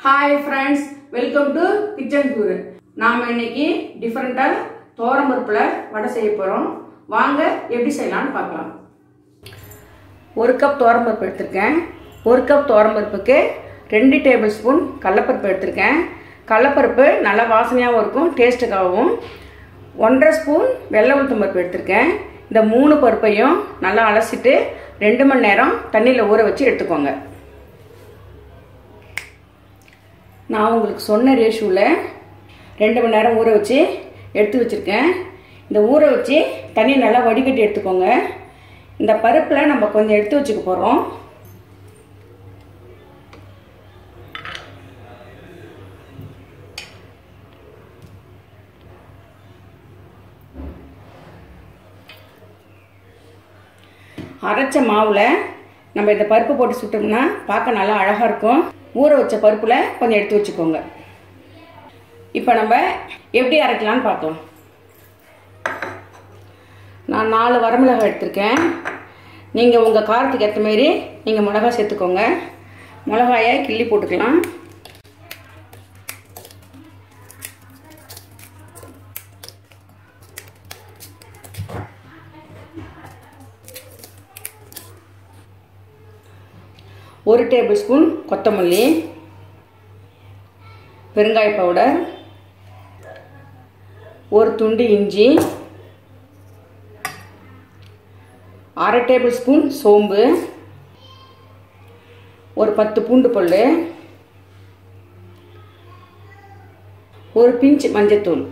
Hi friends, welcome to Kitchen Tour. நாம இன்னைக்கு டிஃபரண்டா துவரம் பருப்புல வடை செய்ய போறோம். வாங்க எப்படி செய்யலாம்னு பார்க்கலாம். 1 கப் துவரம் பருப்பு எடுத்துர்க்கேன். 1 கப் துவரம் பருப்புக்கு 2 டேபிள்ஸ்பூன் கடலைப்பருப்பு எடுத்துர்க்கேன். கடலைப்பருப்பு நல்ல வாசனையாவும் இருக்கும், டேஸ்ட்டுக்காகவும். 1.5 ஸ்பூன் வெள்ளை உளுத்தம் பருப்பு எடுத்துர்க்கேன். இந்த 3 பருப்பையும் நல்லா அலசிட்டு 2 மணி நேரம் தண்ணியில ஊற வச்சு எடுத்துக்கோங்க. நான் உங்களுக்கு சொன்ன ரேஷியோவில் 2 மணி நேரம் ஊற வச்சு எடுத்து வச்சுருக்கேன். இந்த ஊற வச்சு தண்ணி நல்லா வடிகட்டி எடுத்துக்கோங்க. இந்த பருப்பில் நம்ம கொஞ்சம் எடுத்து வச்சுக்க போகிறோம். அரைச்ச மாவில் நம்ம இந்த பருப்பு போட்டு சுட்டோம்னா பார்க்க நல்லா அழகாக இருக்கும். ஊற வச்ச பருப்பில் கொஞ்சம் எடுத்து வச்சுக்கோங்க. இப்போ நம்ம எப்படி அரைக்கலான்னு பார்க்கலாம். நான் 4 வரமிளகாய் எடுத்திருக்கேன். நீங்கள் உங்கள் காரத்துக்கு ஏற்ற மாரி நீங்கள் மிளகாய் சேர்த்துக்கோங்க. மிளகாயை கிள்ளி போட்டுக்கலாம். ஒரு டேபிள் ஸ்பூன் கொத்தமல்லி, பெருங்காய பவுடர், ஒரு துண்டு இஞ்சி, 1/2 டேபிள் ஸ்பூன் சோம்பு, ஒரு 10 பூண்டு பல், ஒரு பிஞ்ச் மஞ்சத்தூள்,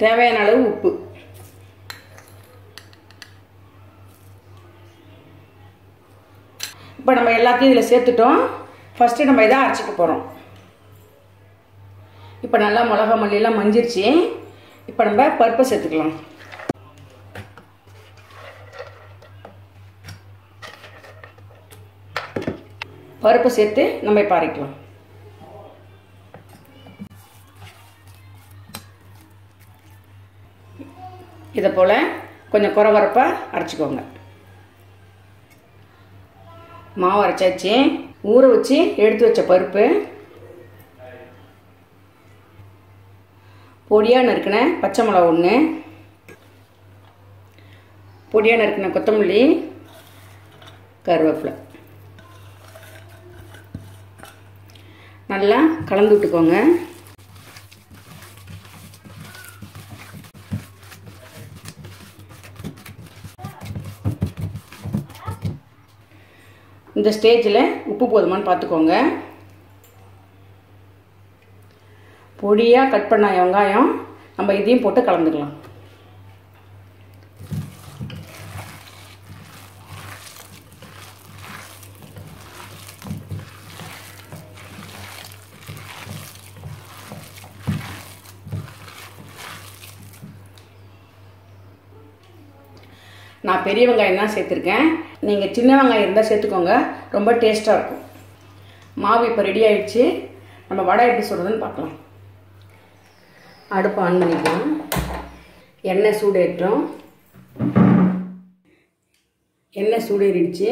தேவையான அளவு உப்பு. இப்போ நம்ம எல்லாத்தையும் இதில் சேர்த்துட்டோம். ஃபஸ்ட்டு நம்ம இதை அரைச்சிக்க போகிறோம். இப்போ நல்லா மிளகா மல்லியெல்லாம் மஞ்சிருச்சு. இப்போ நம்ம பருப்பை சேர்த்துக்கலாம். பருப்பை சேர்த்து நம்ம இப்போ அரைக்கலாம். இதை போல் கொஞ்சம் குறவரப்பாக அரைச்சிக்கோங்க. மாவு அரைச்சாச்சு. ஊற வச்சு எடுத்து வச்ச பருப்பு, பொடியாக நறுக்கின பச்சை மிளகா 1, பொடியாக நறுக்கின கொத்தமல்லி, கருவேப்பிலை நல்லா கலந்து விட்டுக்கோங்க. இந்த ஸ்டேஜில் உப்பு போதுமான்னு பார்த்துக்கோங்க. பொடியாக கட் பண்ண வெங்காயம் நம்ம இதையும் போட்டு கலந்துக்கலாம். நான் பெரிய வெங்காயம் தான் சேர்த்துருக்கேன். நீங்கள் சின்ன வெங்காயம் இருந்தால் சேர்த்துக்கோங்க, ரொம்ப டேஸ்ட்டாக இருக்கும். மாவு இப்போ ரெடி ஆகிடுச்சு. நம்ம வடை எப்படி சொல்கிறதுன்னு பார்க்கலாம். அடுப்பு ஆன் பண்ணிக்கலாம். எண்ணெய் சூடேற்றோம். எண்ணெய் சூடேறிடுச்சு.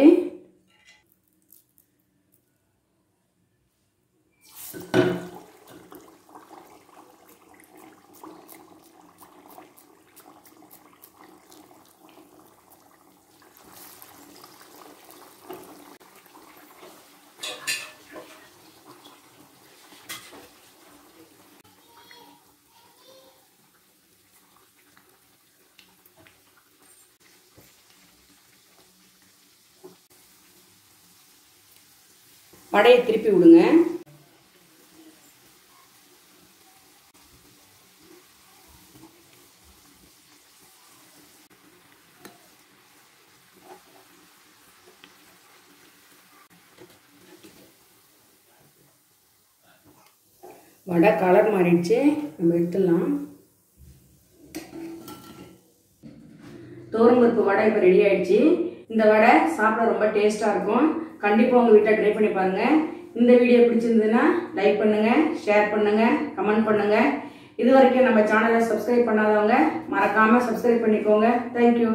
வடையை திருப்பி விடுங்க. வடை கலர் மாறிடுச்சு. நம்ம எடுத்துடலாம். துவரம் பருப்பு வடை இப்போ ரெடி ஆயிடுச்சு. இந்த வடை சாப்பிட ரொம்ப டேஸ்ட்டாக இருக்கும். கண்டிப்பாக உங்கள் வீட்டில் ட்ரை பண்ணி பாருங்கள். இந்த வீடியோ பிடிச்சிருந்ததுன்னா லைக் பண்ணுங்கள், ஷேர் பண்ணுங்கள், கமெண்ட் பண்ணுங்கள். இது வரைக்கும் நம்ம சேனலை சப்ஸ்கிரைப் பண்ணாதவங்க மறக்காமல் சப்ஸ்கிரைப் பண்ணிக்கோங்க. தேங்க்யூ.